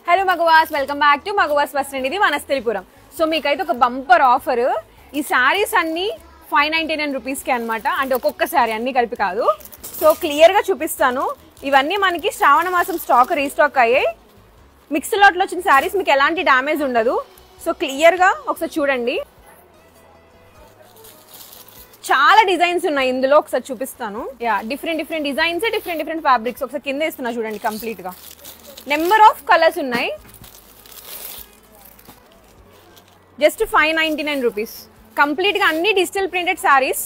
Hello మగవాస్, welcome back to మగవాస్ first and ఇది వనస్థలిపురం. సో మీకైతే ఒక బంపర్ ఆఫర్. ఈ శారీస్ అన్ని 599 రూపీస్కి అనమాట. అంటే ఒక్కొక్క శారీ అన్ని కలిపి కాదు. సో క్లియర్గా చూపిస్తాను. ఇవన్నీ మనకి శ్రావణ మాసం స్టాక్ రీస్టాక్ అయ్యాయి. మిక్స్ లాట్లో వచ్చిన శారీస్, మీకు ఎలాంటి డ్యామేజ్ ఉండదు. సో క్లియర్గా ఒకసారి చూడండి. చాలా డిజైన్స్ ఉన్నాయి ఇందులో, ఒకసారి చూపిస్తాను. Yeah, different designs, different fabrics. ఒకసారి కింద ఇస్తున్నా చూడండి. కంప్లీట్గా నెంబర్ ఆఫ్ కలర్స్ ఉన్నాయి. Just 599 rupees. కంప్లీట్గా అన్ని డిజిటల్ ప్రింటెడ్ శారీస్.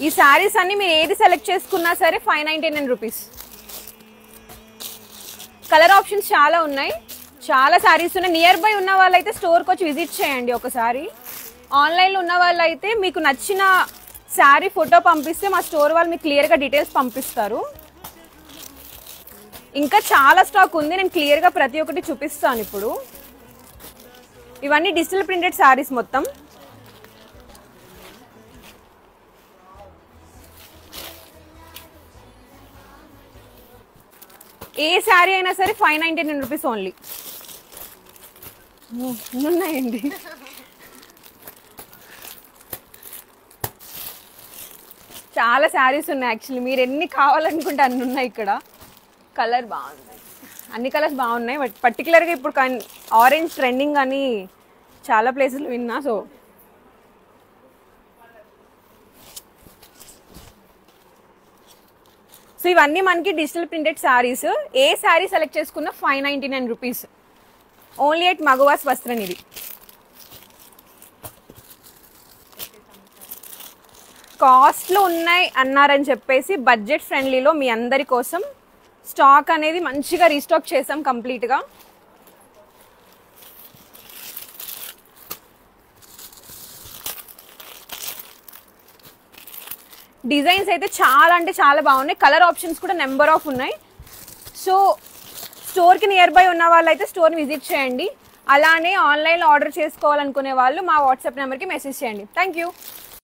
ఈ శారీస్ అన్ని మీరు ఏది సెలెక్ట్ చేసుకున్నా సరే 599 రూపీస్. కలర్ ఆప్షన్స్ చాలా ఉన్నాయి, చాలా శారీస్ ఉన్నాయి. నియర్ బై ఉన్న వాళ్ళైతే స్టోర్కి వచ్చి విజిట్ చేయండి ఒకసారి. ఆన్లైన్లో ఉన్న వాళ్ళైతే మీకు నచ్చిన శారీ ఫోటో పంపిస్తే మా స్టోర్ వాళ్ళు మీకు క్లియర్గా డీటెయిల్స్ పంపిస్తారు. ఇంకా చాలా స్టాక్ ఉంది, నేను క్లియర్గా ప్రతి ఒక్కటి చూపిస్తాను ఇప్పుడు. ఇవన్నీ డిజిటల్ ప్రింటెడ్ శారీస్ మొత్తం. ఏ శారీ అయినా సరే 599 రూపీస్ ఓన్లీ. ఉన్నాయండి. చాలా శారీస్ ఉన్నాయి యాక్చువల్లీ. మీరు ఎన్ని కావాలనుకుంటే అన్ని ఉన్నాయి ఇక్కడ. కలర్ బాగుంది, అన్ని కలర్స్ బాగున్నాయి. బట్ పర్టికులర్గా ఇప్పుడు ఆరెంజ్ ట్రెండింగ్ అని చాలా ప్లేసెస్లో విన్నా. సో ఇవన్నీ మనకి డిజిటల్ ప్రింటెడ్ శారీస్. ఏ శారీ సెలెక్ట్ చేసుకున్నా 599 రూపీస్ ఓన్లీ ఎట్ మగవాస్ వస్త్రం. ఇది కాస్ట్లో ఉన్నాయి అన్నారని చెప్పేసి బడ్జెట్ ఫ్రెండ్లీలో మీ అందరి కోసం స్టాక్ అనేది మంచిగా రీస్టాక్ చేసాం కంప్లీట్గా. డిజైన్స్ అయితే చాలా అంటే చాలా బాగున్నాయి. కలర్ ఆప్షన్స్ కూడా నెంబర్ ఆఫ్ ఉన్నాయి. సో స్టోర్కి నియర్ బై ఉన్న వాళ్ళు అయితే స్టోర్ని విజిట్ చేయండి. అలానే ఆన్లైన్లో ఆర్డర్ చేసుకోవాలనుకునే వాళ్ళు మా వాట్సాప్ నెంబర్కి మెసేజ్ చేయండి. Thank you.